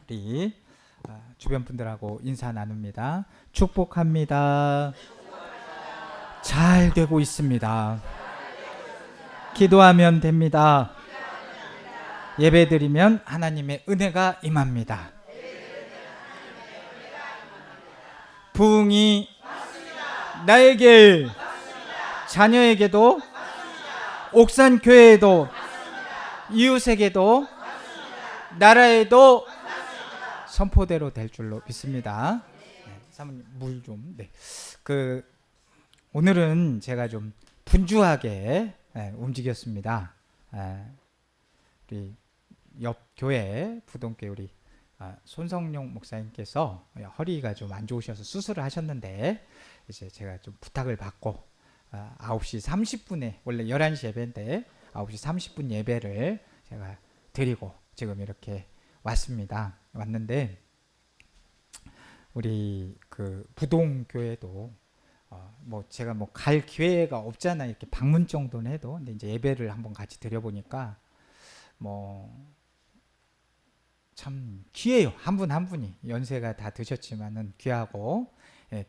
우리 주변 분들하고 인사 나눕니다. 축복합니다. 잘 되고 있습니다. 기도하면 됩니다. 예배드리면 하나님의 은혜가 임합니다. 부흥이 나에게, 자녀에게도, 옥산교회에도, 이웃에게도, 나라에도 선포대로 될 줄로 믿습니다. 사모님 물 좀. 네. 오늘은 제가 좀 분주하게 움직였습니다. 우리 옆 교회 부동교회 우리 손성용 목사님께서 허리가 좀 안 좋으셔서 수술을 하셨는데, 이제 제가 좀 부탁을 받고 9시 30분에 원래 11시 예배인데 9시 30분 예배를 제가 드리고 지금 이렇게 왔는데, 우리 부동교회도 제가 갈 기회가 없잖아, 이렇게 방문 정도는 해도. 근데 이제 예배를 한번 같이 드려보니까 참 귀해요. 한 분 한 분이 연세가 다 드셨지만은 귀하고,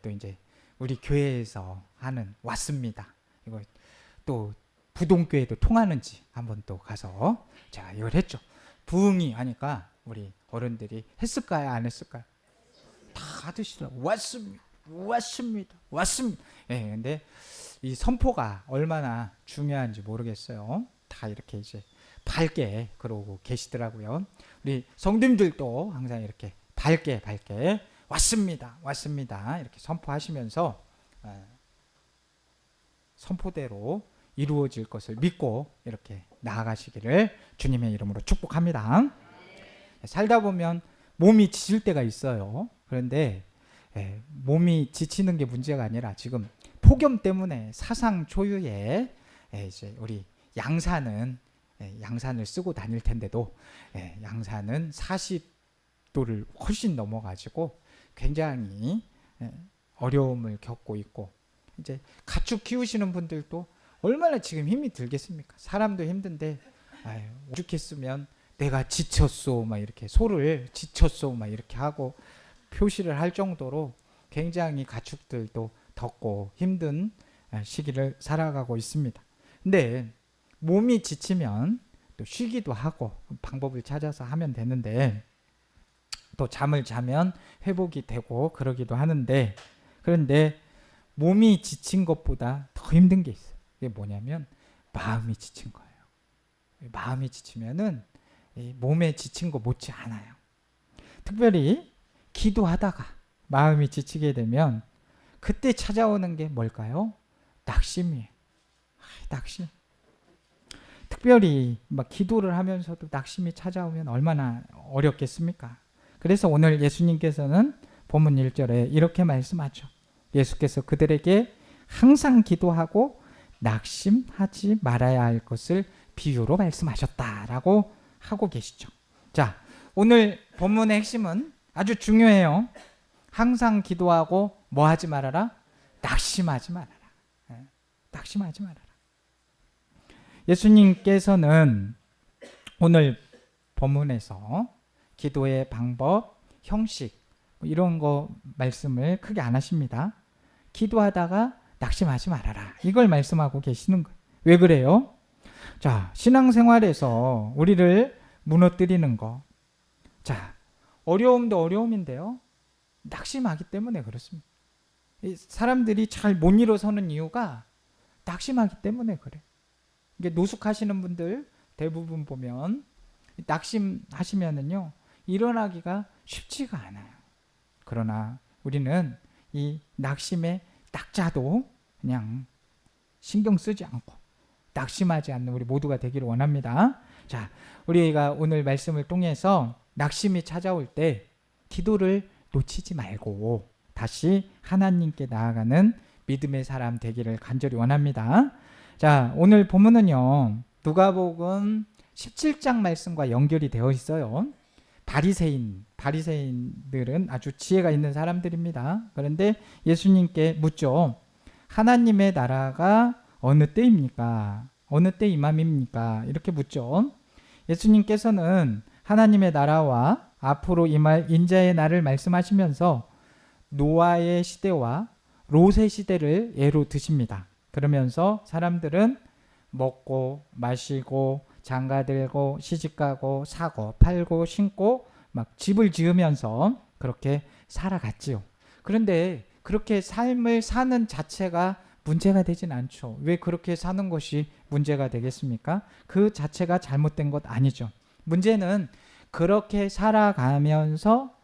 또 이제 우리 교회에서 하는 왔습니다. 이거 또 부동교회도 통하는지 한번 또 가서 제가 이걸 했죠. 부흥이 하니까 우리 어른들이 했을까요, 안 했을까요? 다 하시더라고. 왔습니다. 근데 이 선포가 얼마나 중요한지 모르겠어요. 다 이렇게 이제 밝게 그러고 계시더라고요. 우리 성도님들도 항상 이렇게 밝게 왔습니다 이렇게 선포하시면서 선포대로 이루어질 것을 믿고 이렇게 나아가시기를 주님의 이름으로 축복합니다. 살다 보면 몸이 지칠 때가 있어요. 그런데 몸이 지치는 게 문제가 아니라 지금 폭염 때문에 사상 초유에 이제 우리 양산을 쓰고 다닐 텐데도 양산은 40도를 훨씬 넘어가지고 굉장히 어려움을 겪고 있고, 이제 가축 키우시는 분들도 얼마나 지금 힘이 들겠습니까? 사람도 힘든데 오죽했으면 내가 지쳤소 막 이렇게 소를 지쳤소 막 이렇게 하고 표시를 할 정도로 굉장히 가축들도 덥고 힘든 시기를 살아가고 있습니다. 근데 몸이 지치면 또 쉬기도 하고 방법을 찾아서 하면 되는데, 또 잠을 자면 회복이 되고 그러기도 하는데, 그런데 몸이 지친 것보다 더 힘든 게 있어요. 이게 뭐냐면 마음이 지친 거예요. 마음이 지치면은 몸에 지친 거 못지 않아요. 특별히 기도하다가 마음이 지치게 되면 그때 찾아오는 게 뭘까요? 낙심이에요. 낙심. 특별히 기도를 하면서도 낙심이 찾아오면 얼마나 어렵겠습니까? 그래서 오늘 예수님께서는 본문 1절에 이렇게 말씀하죠. 예수께서 그들에게 항상 기도하고 낙심하지 말아야 할 것을 비유로 말씀하셨다라고 하고 계시죠. 자, 오늘 본문의 핵심은 아주 중요해요. 항상 기도하고 뭐 하지 말아라? 낙심하지 말아라. 낙심하지 말아라. 예수님께서는 오늘 본문에서 기도의 방법, 형식 이런 거 말씀을 크게 안 하십니다. 기도하다가 낙심하지 말아라. 이걸 말씀하고 계시는 거예요. 왜 그래요? 자, 신앙생활에서 우리를 무너뜨리는 거. 자, 어려움도 어려움인데요. 낙심하기 때문에 그렇습니다. 사람들이 잘 못 일어서는 이유가 낙심하기 때문에 그래. 이게 노숙하시는 분들 대부분 보면 낙심하시면은요, 일어나기가 쉽지가 않아요. 그러나 우리는 이 낙심의 낙자도 그냥 신경 쓰지 않고 낙심하지 않는 우리 모두가 되기를 원합니다. 자, 우리가 오늘 말씀을 통해서 낙심이 찾아올 때 기도를 놓치지 말고 다시 하나님께 나아가는 믿음의 사람 되기를 간절히 원합니다. 자, 오늘 본문은요, 누가복음 17장 말씀과 연결이 되어 있어요. 바리새인들은 아주 지혜가 있는 사람들입니다. 그런데 예수님께 묻죠. 하나님의 나라가 어느 때입니까? 어느 때 임함입니까? 이렇게 묻죠. 예수님께서는 하나님의 나라와 앞으로 임할 인자의 날을 말씀하시면서 노아의 시대와 롯의 시대를 예로 드십니다. 그러면서 사람들은 먹고 마시고 장가들고 시집가고 사고 팔고 신고 막 집을 지으면서 그렇게 살아갔지요. 그런데 그렇게 삶을 사는 자체가 문제가 되진 않죠. 왜 그렇게 사는 것이 문제가 되겠습니까? 그 자체가 잘못된 것 아니죠. 문제는 그렇게 살아가면서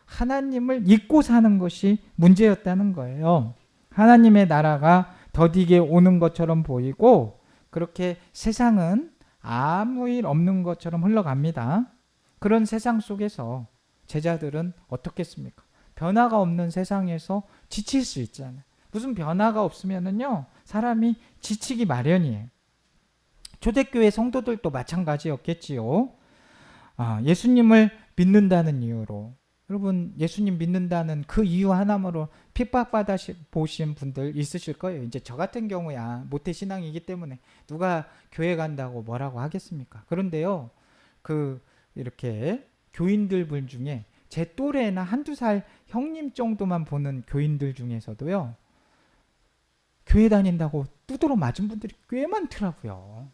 하나님을 잊고 사는 것이 문제였다는 거예요. 하나님의 나라가 더디게 오는 것처럼 보이고 그렇게 세상은 아무 일 없는 것처럼 흘러갑니다. 그런 세상 속에서 제자들은 어떻겠습니까? 변화가 없는 세상에서 지칠 수 있잖아요. 무슨 변화가 없으면은요, 사람이 지치기 마련이에요. 초대교회 성도들도 마찬가지였겠지요. 예수님을 믿는다는 이유로, 여러분 예수님 믿는다는 그 이유 하나로 핍박받아 보신 분들 있으실 거예요. 이제 저 같은 경우야 모태신앙이기 때문에 누가 교회 간다고 뭐라고 하겠습니까? 그런데요, 이렇게 교인들 분 중에 제 또래나 한두 살 형님 정도만 보는 교인들 중에서도요, 교회 다닌다고 두드러 맞은 분들이 꽤 많더라고요.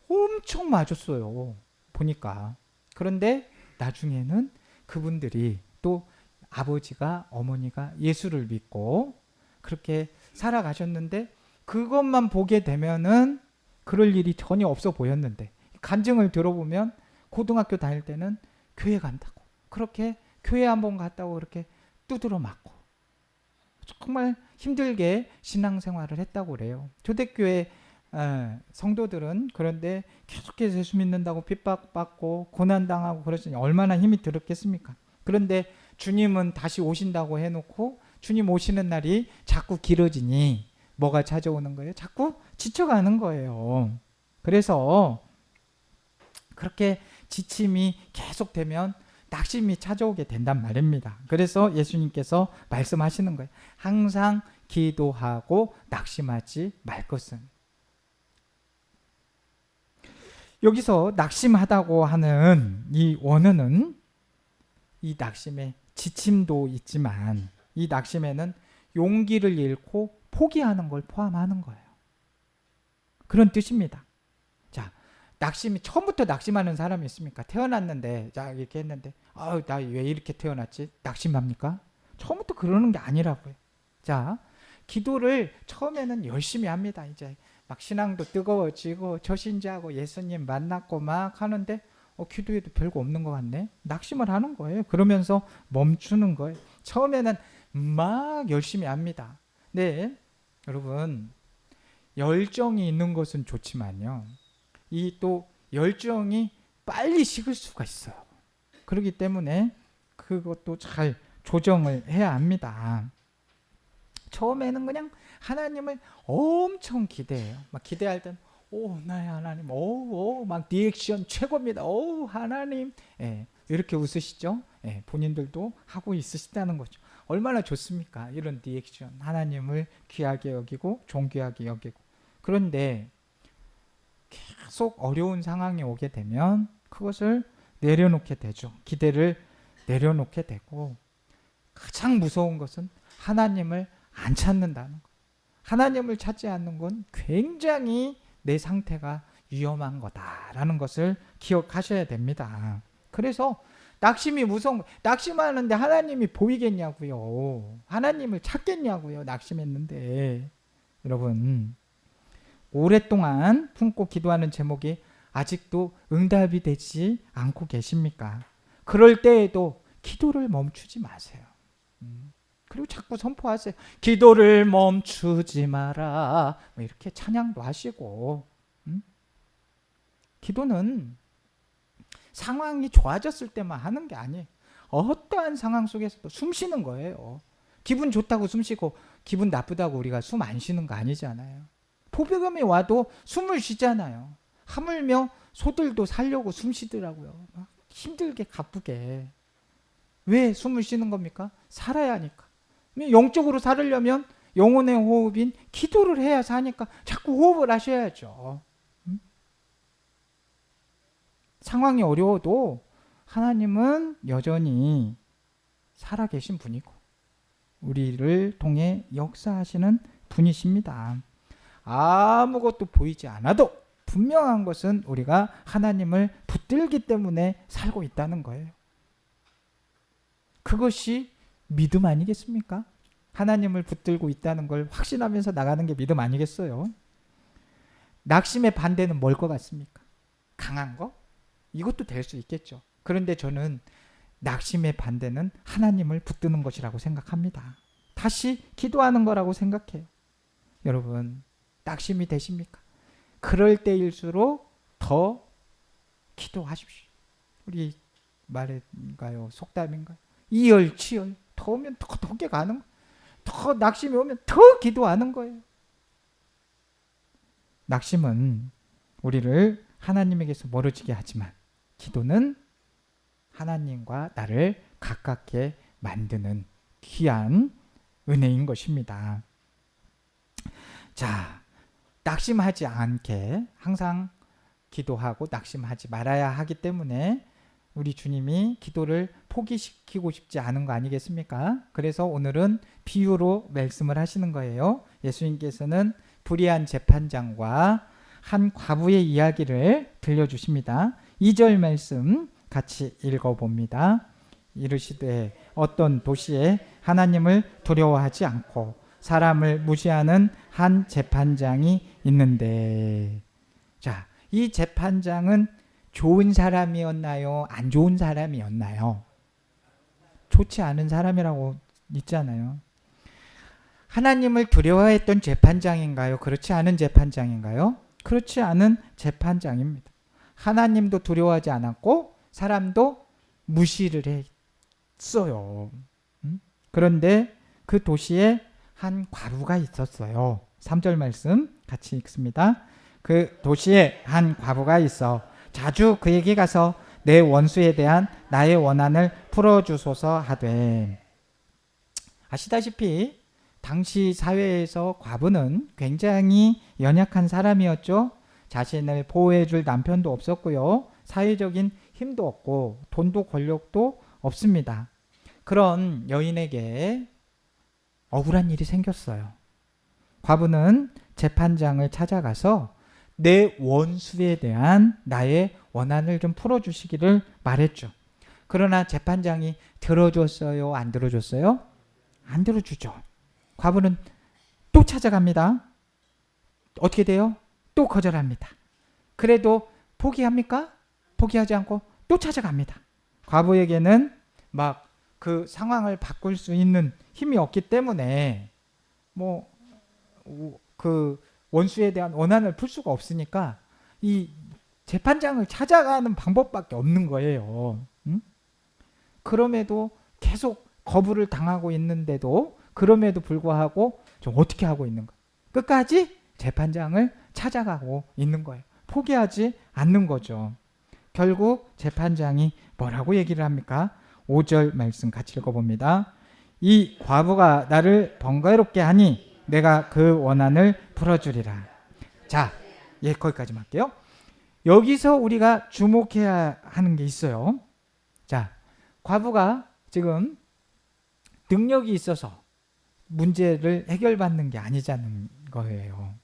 엄청 맞았어요, 보니까. 그런데 나중에는 그분들이 또 아버지가 어머니가 예수를 믿고 그렇게 살아가셨는데, 그것만 보게 되면은 그럴 일이 전혀 없어 보였는데 간증을 들어보면 고등학교 다닐 때는 교회 간다고, 그렇게 교회 한번 갔다고 그렇게 두드러 맞고 정말 힘들게 신앙생활을 했다고 그래요. 초대교회 성도들은 그런데 계속해서 예수 믿는다고 핍박받고 고난당하고 그러시니 얼마나 힘이 들었겠습니까? 그런데 주님은 다시 오신다고 해놓고 주님 오시는 날이 자꾸 길어지니 뭐가 찾아오는 거예요? 자꾸 지쳐가는 거예요. 그래서 그렇게 지침이 계속되면 낙심이 찾아오게 된단 말입니다. 그래서 예수님께서 말씀하시는 거예요. 항상 기도하고 낙심하지 말 것은. 여기서 낙심하다고 하는 이 원어는 이 낙심에 지침도 있지만 이 낙심에는 용기를 잃고 포기하는 걸 포함하는 거예요. 그런 뜻입니다. 자, 낙심이 처음부터 낙심하는 사람이 있습니까? 태어났는데 자 이렇게 했는데 나 왜 이렇게 태어났지? 낙심합니까? 처음부터 그러는 게 아니라고요. 자, 기도를 처음에는 열심히 합니다. 이제 막 신앙도 뜨거워지고 저신자하고 예수님 만났고 막 하는데 기도해도 별거 없는 것 같네. 낙심을 하는 거예요. 그러면서 멈추는 거예요. 처음에는 막 열심히 합니다. 네, 여러분 열정이 있는 것은 좋지만요, 이 또 열정이 빨리 식을 수가 있어요. 그렇기 때문에 그것도 잘 조정을 해야 합니다. 처음에는 그냥 하나님을 엄청 기대해요. 막 기대할 땐 나의 하나님, 막 리액션 최고입니다. 하나님, 이렇게 웃으시죠? 본인들도 하고 있으시다는 거죠. 얼마나 좋습니까? 이런 리액션, 하나님을 귀하게 여기고 존귀하게 여기고. 그런데 계속 어려운 상황이 오게 되면 그것을 내려놓게 되죠. 기대를 내려놓게 되고, 가장 무서운 것은 하나님을 안 찾는다는 것. 하나님을 찾지 않는 건 굉장히 내 상태가 위험한 거다라는 것을 기억하셔야 됩니다. 그래서 낙심이 무서운 거. 낙심하는데 하나님이 보이겠냐고요. 하나님을 찾겠냐고요. 낙심했는데. 여러분, 오랫동안 품고 기도하는 제목이 아직도 응답이 되지 않고 계십니까? 그럴 때에도 기도를 멈추지 마세요. 그리고 자꾸 선포하세요. 기도를 멈추지 마라. 이렇게 찬양도 하시고. 기도는 상황이 좋아졌을 때만 하는 게 아니에요. 어떠한 상황 속에서도 숨 쉬는 거예요. 기분 좋다고 숨 쉬고 기분 나쁘다고 우리가 숨 안 쉬는 거 아니잖아요. 포비감이 와도 숨을 쉬잖아요. 하물며 소들도 살려고 숨 쉬더라고요. 막 힘들게 가쁘게. 왜 숨을 쉬는 겁니까? 살아야 하니까. 영적으로 살으려면 영혼의 호흡인 기도를 해야 사니까 자꾸 호흡을 하셔야죠. 상황이 어려워도 하나님은 여전히 살아계신 분이고 우리를 통해 역사하시는 분이십니다. 아무것도 보이지 않아도 분명한 것은 우리가 하나님을 붙들기 때문에 살고 있다는 거예요. 그것이 믿음 아니겠습니까? 하나님을 붙들고 있다는 걸 확신하면서 나가는 게 믿음 아니겠어요? 낙심의 반대는 뭘 것 같습니까? 강한 거? 이것도 될 수 있겠죠. 그런데 저는 낙심의 반대는 하나님을 붙드는 것이라고 생각합니다. 다시 기도하는 거라고 생각해요. 여러분, 낙심이 되십니까? 그럴 때일수록 더 기도하십시오. 우리 말인가요? 속담인가요? 이열치열. 더 오면 더 덥게 가는 거예요. 더 낙심이 오면 더 기도하는 거예요. 낙심은 우리를 하나님에게서 멀어지게 하지만 기도는 하나님과 나를 가깝게 만드는 귀한 은혜인 것입니다. 자, 낙심하지 않게 항상 기도하고 낙심하지 말아야 하기 때문에 우리 주님이 기도를 포기시키고 싶지 않은 거 아니겠습니까? 그래서 오늘은 비유로 말씀을 하시는 거예요. 예수님께서는 불의한 재판장과 한 과부의 이야기를 들려주십니다. 2절 말씀 같이 읽어봅니다. 이르시되 어떤 도시에 하나님을 두려워하지 않고 사람을 무시하는 한 재판장이 있는데, 자, 이 재판장은 좋은 사람이었나요? 안 좋은 사람이었나요? 좋지 않은 사람이라고 있잖아요. 하나님을 두려워했던 재판장인가요? 그렇지 않은 재판장인가요? 그렇지 않은 재판장입니다. 하나님도 두려워하지 않았고 사람도 무시를 했어요. 그런데 그 도시에 한 과부가 있었어요. 3절 말씀 같이 읽습니다. 그 도시에 한 과부가 있어 자주 그에게 가서 내 원수에 대한 나의 원한을 풀어주소서 하되. 아시다시피 당시 사회에서 과부는 굉장히 연약한 사람이었죠. 자신을 보호해줄 남편도 없었고요. 사회적인 힘도 없고 돈도 권력도 없습니다. 그런 여인에게 억울한 일이 생겼어요. 과부는 재판장을 찾아가서 내 원수에 대한 나의 원한을 좀 풀어주시기를 말했죠. 그러나 재판장이 들어줬어요? 안 들어줬어요? 안 들어주죠. 과부는 또 찾아갑니다. 어떻게 돼요? 또 거절합니다. 그래도 포기합니까? 포기하지 않고 또 찾아갑니다. 과부에게는 막 그 상황을 바꿀 수 있는 힘이 없기 때문에 그 원수에 대한 원한을 풀 수가 없으니까 이 재판장을 찾아가는 방법밖에 없는 거예요. 그럼에도 계속 거부를 당하고 있는데도 그럼에도 불구하고 좀 어떻게 하고 있는 거예요? 끝까지 재판장을 찾아가고 있는 거예요. 포기하지 않는 거죠. 결국 재판장이 뭐라고 얘기를 합니까? 5절 말씀 같이 읽어봅니다. 이 과부가 나를 번거롭게 하니 내가 그 원한을 풀어주리라. 자, 거기까지만 할게요. 여기서 우리가 주목해야 하는 게 있어요. 자, 과부가 지금 능력이 있어서 문제를 해결받는 게 아니자는 거예요.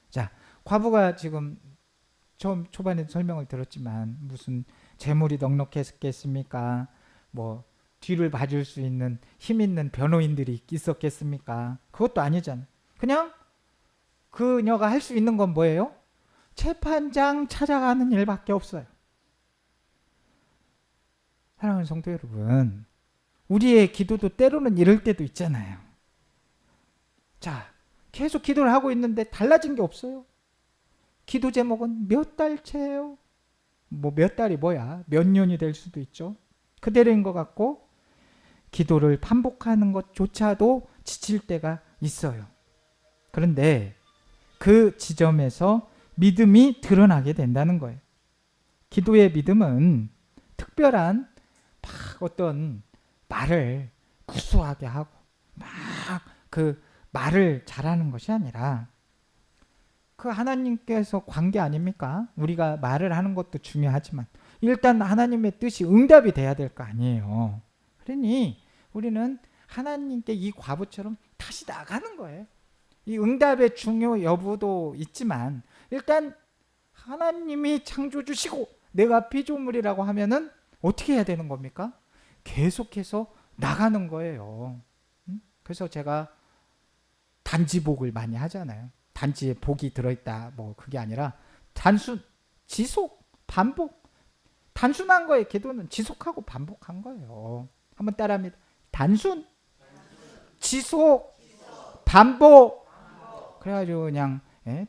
자, 과부가 지금 초반에 설명을 들었지만 무슨 재물이 넉넉했겠습니까? 뒤를 봐줄 수 있는 힘 있는 변호인들이 있었겠습니까? 그것도 아니잖아요. 그냥 그녀가 할 수 있는 건 뭐예요? 재판장 찾아가는 일밖에 없어요. 사랑하는 성도 여러분, 우리의 기도도 때로는 이럴 때도 있잖아요. 자, 계속 기도를 하고 있는데 달라진 게 없어요. 기도 제목은 몇 달째예요. 몇 달이 뭐야? 몇 년이 될 수도 있죠. 그대로인 것 같고 기도를 반복하는 것조차도 지칠 때가 있어요. 그런데 그 지점에서 믿음이 드러나게 된다는 거예요. 기도의 믿음은 특별한 어떤 말을 구수하게 하고 막 그 말을 잘하는 것이 아니라 그 하나님께서 관계 아닙니까? 우리가 말을 하는 것도 중요하지만 일단 하나님의 뜻이 응답이 돼야 될 거 아니에요. 그러니 우리는 하나님께 이 과부처럼 다시 나가는 거예요. 이 응답의 중요 여부도 있지만 일단 하나님이 창조주시고 내가 피조물이라고 하면은 어떻게 해야 되는 겁니까? 계속해서 나가는 거예요. 그래서 제가 단지복을 많이 하잖아요. 단지에 복이 들어있다 뭐 그게 아니라 단순, 지속, 반복. 단순한 거에 기도는 지속하고 반복한 거예요. 한번 따라합니다. 단순, 지속, 반복. 그래가지고 그냥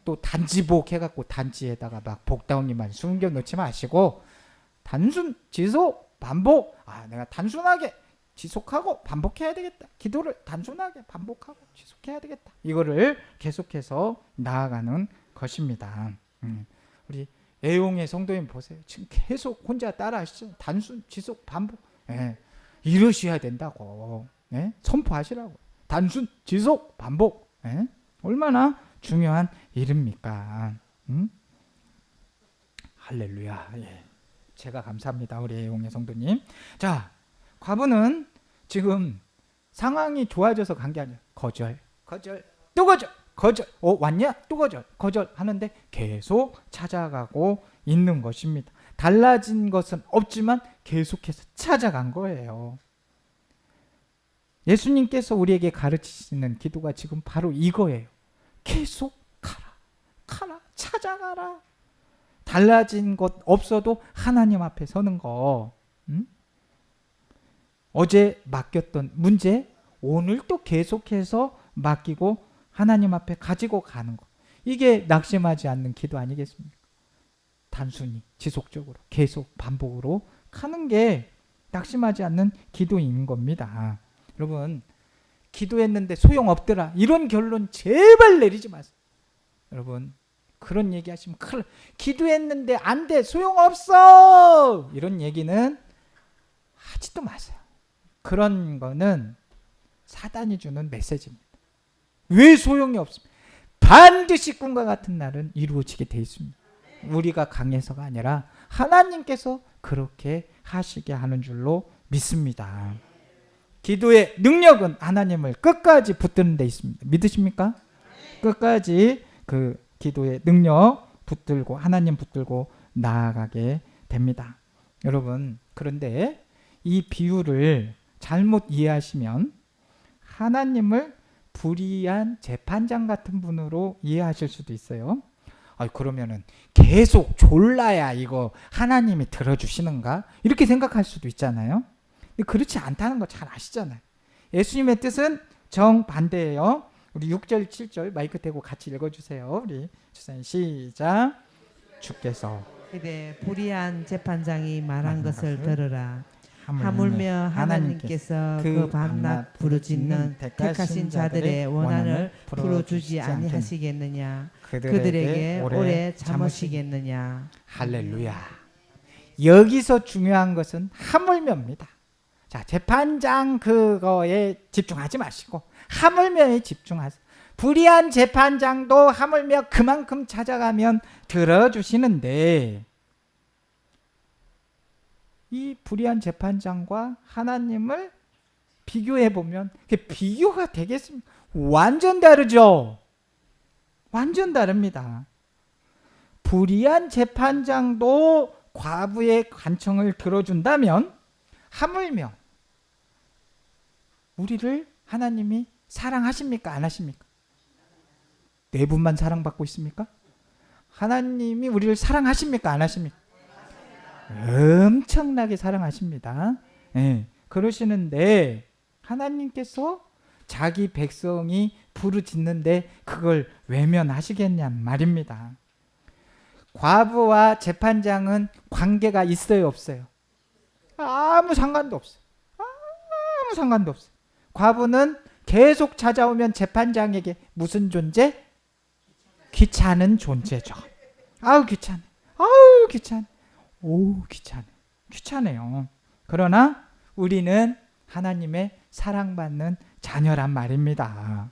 또 단지복 해갖고 단지에다가 막 복덩이만 숨겨놓지 마시고 단순, 지속, 반복. 내가 단순하게 지속하고 반복해야 되겠다. 기도를 단순하게 반복하고 지속해야 되겠다. 이거를 계속해서 나아가는 것입니다. 우리 애용의 성도님 보세요. 지금 계속 혼자 따라 하시죠. 단순, 지속, 반복. 이러셔야 된다고. 선포하시라고. 단순, 지속, 반복. 얼마나 중요한 일입니까? 할렐루야. 제가 감사합니다. 우리 애용의 성도님. 자, 과부는 지금 상황이 좋아져서 간 게 아니라 거절, 또 거절, 왔냐? 또 거절 하는데 계속 찾아가고 있는 것입니다. 달라진 것은 없지만 계속해서 찾아간 거예요. 예수님께서 우리에게 가르치시는 기도가 지금 바로 이거예요. 계속 가라, 찾아가라. 달라진 것 없어도 하나님 앞에 서는 거. 어제 맡겼던 문제 오늘 또 계속해서 맡기고 하나님 앞에 가지고 가는 거. 이게 낙심하지 않는 기도 아니겠습니까? 단순히 지속적으로 계속 반복으로 가는 게 낙심하지 않는 기도인 겁니다. 여러분, 기도했는데 소용없더라 이런 결론 제발 내리지 마세요. 여러분, 그런 얘기 하시면 큰일. 기도했는데 안 돼, 소용없어, 이런 얘기는 하지도 마세요. 그런 거는 사단이 주는 메시지입니다. 왜 소용이 없습니까? 반드시 꿈과 같은 날은 이루어지게 돼 있습니다. 우리가 강해서가 아니라 하나님께서 그렇게 하시게 하는 줄로 믿습니다. 기도의 능력은 하나님을 끝까지 붙드는 데 있습니다. 믿으십니까? 끝까지 그 기도의 능력 붙들고 하나님 붙들고 나아가게 됩니다. 여러분, 그런데 이 비유를 잘못 이해하시면 하나님을 불의한 재판장 같은 분으로 이해하실 수도 있어요. 그러면은 계속 졸라야 이거 하나님이 들어주시는가? 이렇게 생각할 수도 있잖아요. 그렇지 않다는 거 잘 아시잖아요. 예수님의 뜻은 정반대예요. 우리 6절 7절 마이크 대고 같이 읽어주세요. 우리 주사님 시작. 주께서 그대 불의한 재판장이 말한 것을 들으라. 하물며 하나님께서 그 밤낮 부르짖는 택하신 자들의 원한을 풀어주지 아니하시겠느냐. 그들에게 오래 참으시겠느냐. 할렐루야. 여기서 중요한 것은 하물며입니다. 자, 재판장 그거에 집중하지 마시고 하물며에 집중하세요. 불의한 재판장도 하물며 그만큼 찾아가면 들어주시는데 이 불의한 재판장과 하나님을 비교해 보면 비교가 되겠습니까? 완전 다르죠. 완전 다릅니다. 불의한 재판장도 과부의 간청을 들어준다면 하물며 우리를 하나님이 사랑하십니까? 안 하십니까? 네 분만 사랑받고 있습니까? 하나님이 우리를 사랑하십니까? 안 하십니까? 엄청나게 사랑하십니다. 그러시는데 하나님께서 자기 백성이 부르짖는데 그걸 외면하시겠냔 말입니다. 과부와 재판장은 관계가 있어요, 없어요? 아무 상관도 없어요. 아무 상관도 없어요. 과부는 계속 찾아오면 재판장에게 무슨 존재? 귀찮은 존재죠. 귀찮아. 귀찮아. 귀찮아요. 그러나 우리는 하나님의 사랑받는 자녀란 말입니다.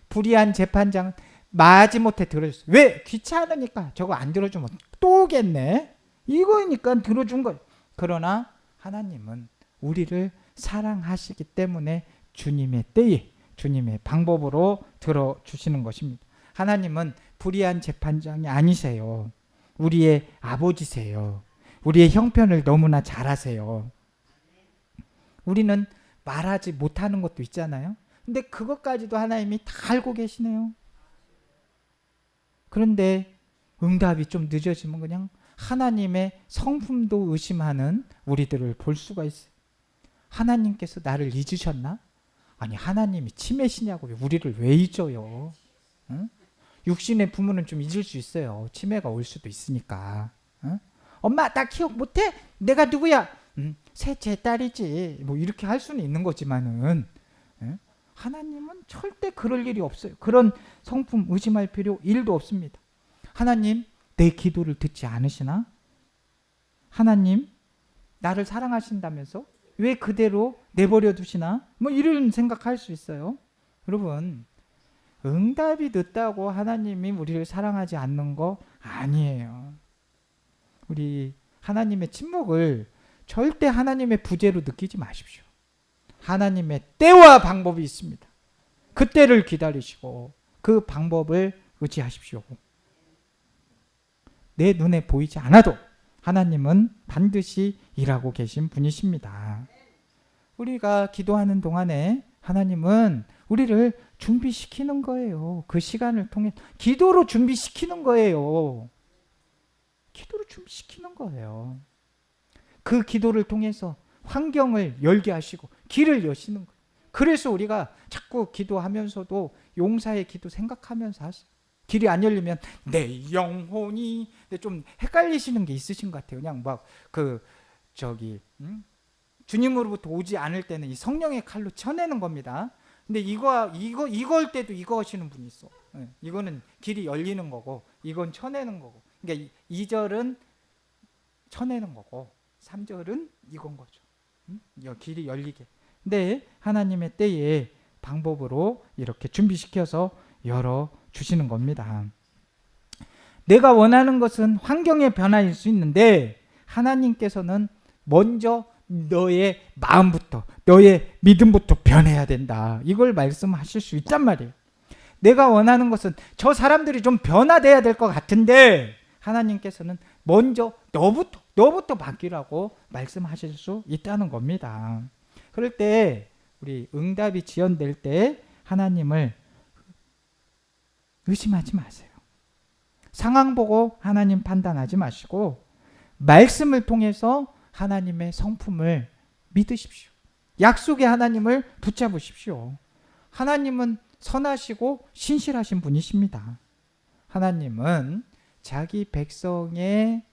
불의한 재판장은 마지못해 들어줬어요. 왜? 귀찮으니까. 저거 안 들어주면 또 오겠네. 이거니까 들어준 거예요. 그러나 하나님은 우리를 사랑하시기 때문에 주님의 때에 주님의 방법으로 들어주시는 것입니다. 하나님은 불의한 재판장이 아니세요. 우리의 아버지세요. 우리의 형편을 너무나 잘 아세요. 우리는 말하지 못하는 것도 있잖아요. 근데 그것까지도 하나님이 다 알고 계시네요. 그런데 응답이 좀 늦어지면 그냥 하나님의 성품도 의심하는 우리들을 볼 수가 있어요. 하나님께서 나를 잊으셨나? 아니, 하나님이 치매시냐고 우리를 왜 잊어요? 응? 육신의 부모는 좀 잊을 수 있어요. 치매가 올 수도 있으니까. 응? 엄마 나 기억 못해? 내가 누구야? 셋째 딸이지. 뭐 이렇게 할 수는 있는 거지만은 하나님은 절대 그럴 일이 없어요. 그런 성품 의심할 필요 1도 없습니다. 하나님 내 기도를 듣지 않으시나? 하나님 나를 사랑하신다면서 왜 그대로 내버려 두시나? 뭐 이런 생각할 수 있어요. 여러분, 응답이 늦다고 하나님이 우리를 사랑하지 않는 거 아니에요. 우리 하나님의 침묵을 절대 하나님의 부재로 느끼지 마십시오. 하나님의 때와 방법이 있습니다. 그 때를 기다리시고 그 방법을 의지하십시오. 내 눈에 보이지 않아도 하나님은 반드시 일하고 계신 분이십니다. 우리가 기도하는 동안에 하나님은 우리를 준비시키는 거예요. 그 시간을 통해 기도로 준비시키는 거예요. 기도로 준비시키는 거예요. 그 기도를 통해서 환경을 열게 하시고 길을 여시는 거예요. 그래서 우리가 자꾸 기도하면서도 용사의 기도 생각하면서 하세요. 길이 안 열리면 내 영혼이 좀 헷갈리시는 게 있으신 것 같아요. 그냥 막 주님으로부터 오지 않을 때는 이 성령의 칼로 쳐내는 겁니다. 근데 이걸 때도 이거 하시는 분이 있어. 이거는 길이 열리는 거고 이건 쳐내는 거고. 그러니까 2절은 쳐내는 거고 3절은 이건 거죠. 길이 열리게. 근데 하나님의 때에 방법으로 이렇게 준비시켜서 열어 주시는 겁니다. 내가 원하는 것은 환경의 변화일 수 있는데 하나님께서는 먼저 너의 마음부터 너의 믿음부터 변해야 된다. 이걸 말씀하실 수 있단 말이에요. 내가 원하는 것은 저 사람들이 좀 변화돼야 될 것 같은데 하나님께서는 먼저 너부터 바뀌라고 말씀하실 수 있다는 겁니다. 그럴 때 우리 응답이 지연될 때 하나님을 의심하지 마세요. 상황 보고 하나님 판단하지 마시고 말씀을 통해서 하나님의 성품을 믿으십시오. 약속의 하나님을 붙잡으십시오. 하나님은 선하시고 신실하신 분이십니다. 하나님은 자기 백성의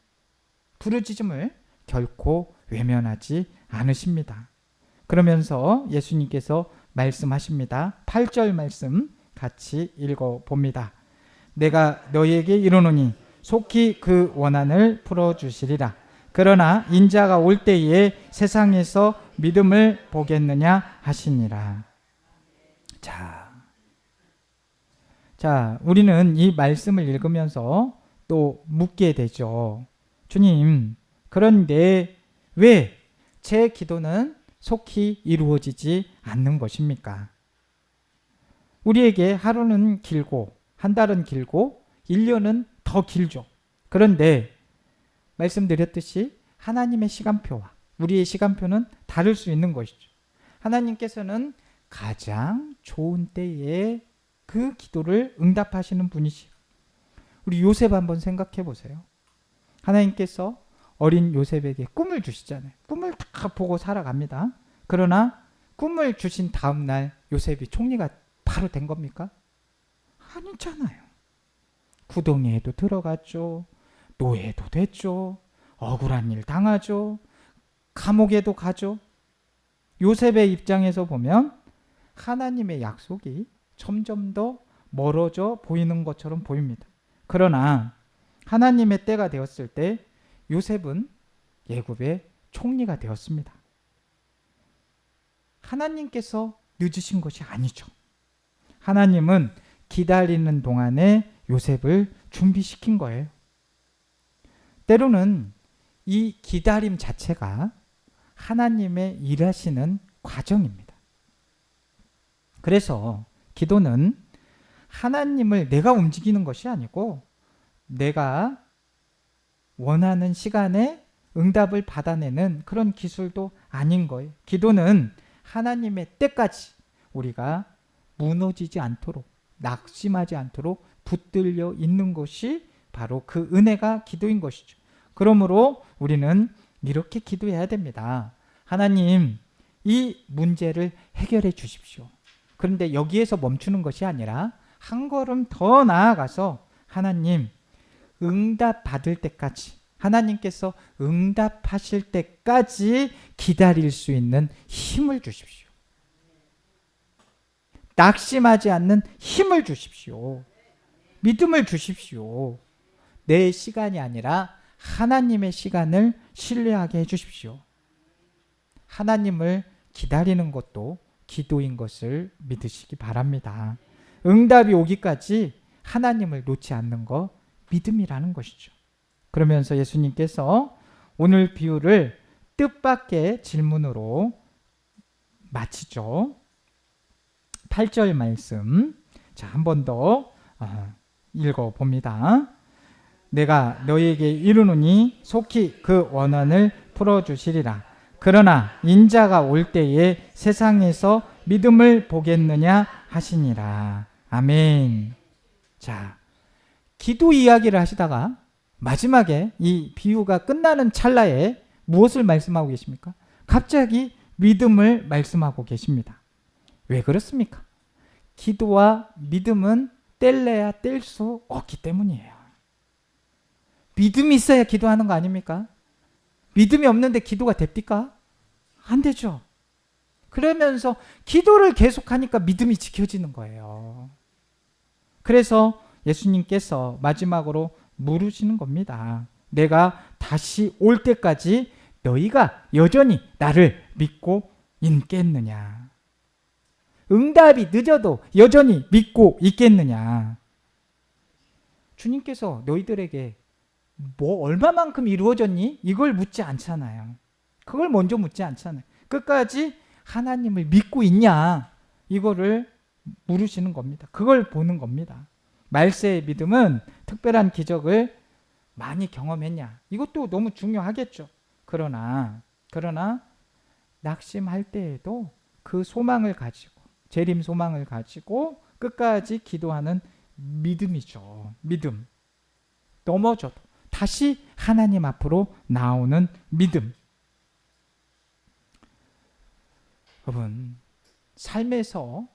부르짖음을 결코 외면하지 않으십니다. 그러면서 예수님께서 말씀하십니다. 8절 말씀 같이 읽어봅니다. 내가 너희에게 이르노니 속히 그 원한을 풀어주시리라. 그러나 인자가 올 때에 세상에서 믿음을 보겠느냐 하시니라. 자, 우리는 이 말씀을 읽으면서 또 묻게 되죠. 주님, 그런데 왜 제 기도는 속히 이루어지지 않는 것입니까? 우리에게 하루는 길고 한 달은 길고 1년은 더 길죠. 그런데 말씀드렸듯이 하나님의 시간표와 우리의 시간표는 다를 수 있는 것이죠. 하나님께서는 가장 좋은 때에 그 기도를 응답하시는 분이시요. 우리 요셉 한번 생각해 보세요. 하나님께서 어린 요셉에게 꿈을 주시잖아요. 꿈을 다 보고 살아갑니다. 그러나 꿈을 주신 다음 날 요셉이 총리가 바로 된 겁니까? 아니잖아요. 구덩이에도 들어갔죠. 노예도 됐죠. 억울한 일 당하죠. 감옥에도 가죠. 요셉의 입장에서 보면 하나님의 약속이 점점 더 멀어져 보이는 것처럼 보입니다. 그러나 하나님의 때가 되었을 때 요셉은 애굽의 총리가 되었습니다. 하나님께서 늦으신 것이 아니죠. 하나님은 기다리는 동안에 요셉을 준비시킨 거예요. 때로는 이 기다림 자체가 하나님의 일하시는 과정입니다. 그래서 기도는 하나님을 내가 움직이는 것이 아니고 내가 원하는 시간에 응답을 받아내는 그런 기술도 아닌 거예요. 기도는 하나님의 때까지 우리가 무너지지 않도록, 낙심하지 않도록 붙들려 있는 것이 바로 그 은혜가 기도인 것이죠. 그러므로 우리는 이렇게 기도해야 됩니다. 하나님, 이 문제를 해결해 주십시오. 그런데 여기에서 멈추는 것이 아니라 한 걸음 더 나아가서 하나님, 응답 받을 때까지, 하나님께서 응답하실 때까지 기다릴 수 있는 힘을 주십시오. 낙심하지 않는 힘을 주십시오. 믿음을 주십시오. 내 시간이 아니라 하나님의 시간을 신뢰하게 해주십시오. 하나님을 기다리는 것도 기도인 것을 믿으시기 바랍니다. 응답이 오기까지 하나님을 놓지 않는 것, 믿음이라는 것이죠. 그러면서 예수님께서 오늘 비유를 뜻밖의 질문으로 마치죠. 8절 말씀, 자, 한 번 더 읽어봅니다. 내가 너희에게 이르노니 속히 그 원한을 풀어주시리라. 그러나 인자가 올 때에 세상에서 믿음을 보겠느냐 하시니라. 아멘. 자, 기도 이야기를 하시다가 마지막에 이 비유가 끝나는 찰나에 무엇을 말씀하고 계십니까? 갑자기 믿음을 말씀하고 계십니다. 왜 그렇습니까? 기도와 믿음은 뗄래야 뗄 수 없기 때문이에요. 믿음이 있어야 기도하는 거 아닙니까? 믿음이 없는데 기도가 됩니까? 안 되죠. 그러면서 기도를 계속하니까 믿음이 지켜지는 거예요. 그래서 예수님께서 마지막으로 물으시는 겁니다. 내가 다시 올 때까지 너희가 여전히 나를 믿고 있겠느냐? 응답이 늦어도 여전히 믿고 있겠느냐? 주님께서 너희들에게 뭐 얼마만큼 이루어졌니? 이걸 묻지 않잖아요. 그걸 먼저 묻지 않잖아요. 끝까지 하나님을 믿고 있냐? 이거를 물으시는 겁니다. 그걸 보는 겁니다. 말세의 믿음은 특별한 기적을 많이 경험했냐? 이것도 너무 중요하겠죠. 그러나 낙심할 때에도 그 소망을 가지고, 재림 소망을 가지고 끝까지 기도하는 믿음이죠. 믿음. 넘어져도 다시 하나님 앞으로 나오는 믿음. 여러분, 삶에서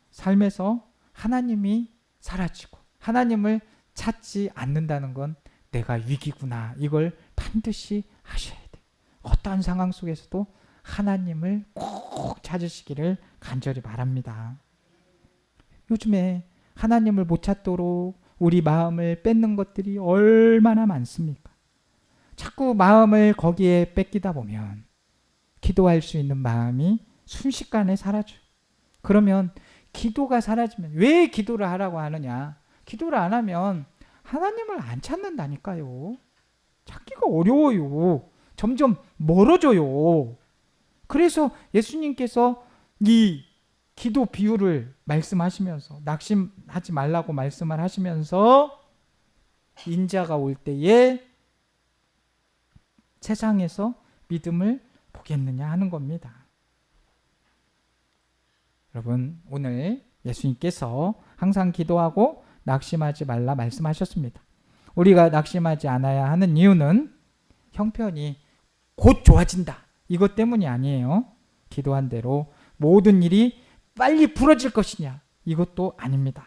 하나님이 사라지고 하나님을 찾지 않는다는 건 내가 위기구나. 이걸 반드시 하셔야 돼요. 어떠한 상황 속에서도 하나님을 꼭 찾으시기를 간절히 바랍니다. 요즘에 하나님을 못 찾도록 우리 마음을 뺏는 것들이 얼마나 많습니까? 자꾸 마음을 거기에 뺏기다 보면 기도할 수 있는 마음이 순식간에 사라져요. 그러면 기도가 사라지면 왜 기도를 하라고 하느냐? 기도를 안 하면 하나님을 안 찾는다니까요. 찾기가 어려워요. 점점 멀어져요. 그래서 예수님께서 이 기도 비유를 말씀하시면서 낙심하지 말라고 말씀을 하시면서 인자가 올 때에 세상에서 믿음을 보겠느냐 하는 겁니다. 여러분, 오늘 예수님께서 항상 기도하고 낙심하지 말라 말씀하셨습니다. 우리가 낙심하지 않아야 하는 이유는 형편이 곧 좋아진다, 이것 때문이 아니에요. 기도한 대로 모든 일이 빨리 풀어질 것이냐, 이것도 아닙니다.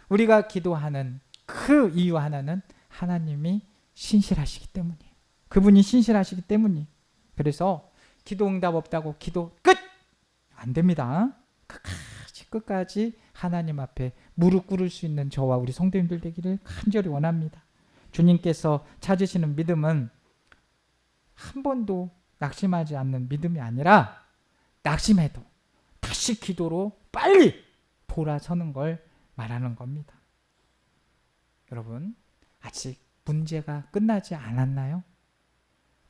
우리가 기도하는 그 이유 하나는 하나님이 신실하시기 때문이에요. 그분이 신실하시기 때문이에요. 그래서 기도 응답 없다고 기도 끝! 안 됩니다. 끝까지 하나님 앞에 무릎 꿇을 수 있는 저와 우리 성도님들 되기를 간절히 원합니다. 주님께서 찾으시는 믿음은 한 번도 낙심하지 않는 믿음이 아니라 낙심해도 다시 기도로 빨리 돌아서는 걸 말하는 겁니다. 여러분, 아직 문제가 끝나지 않았나요?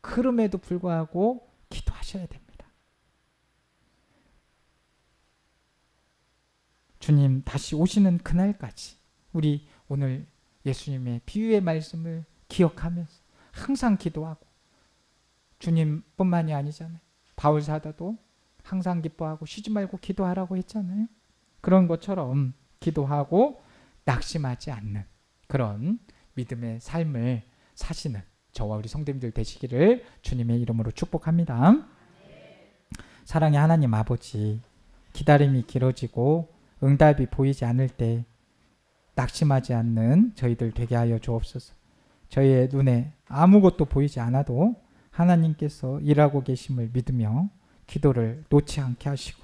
그럼에도 불구하고 기도하셔야 됩니다. 주님 다시 오시는 그날까지 우리 오늘 예수님의 비유의 말씀을 기억하면서 항상 기도하고, 주님뿐만이 아니잖아요. 바울 사도도 항상 기뻐하고 쉬지 말고 기도하라고 했잖아요. 그런 것처럼 기도하고 낙심하지 않는 그런 믿음의 삶을 사시는 저와 우리 성도님들 되시기를 주님의 이름으로 축복합니다. 사랑의 하나님 아버지, 기다림이 길어지고 응답이 보이지 않을 때 낙심하지 않는 저희들 되게 하여 주옵소서. 저희의 눈에 아무것도 보이지 않아도 하나님께서 일하고 계심을 믿으며 기도를 놓지 않게 하시고,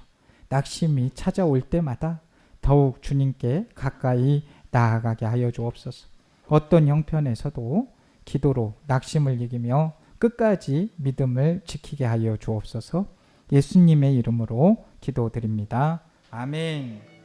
낙심이 찾아올 때마다 더욱 주님께 가까이 나아가게 하여 주옵소서. 어떤 형편에서도 기도로 낙심을 이기며 끝까지 믿음을 지키게 하여 주옵소서. 예수님의 이름으로 기도드립니다. 아멘.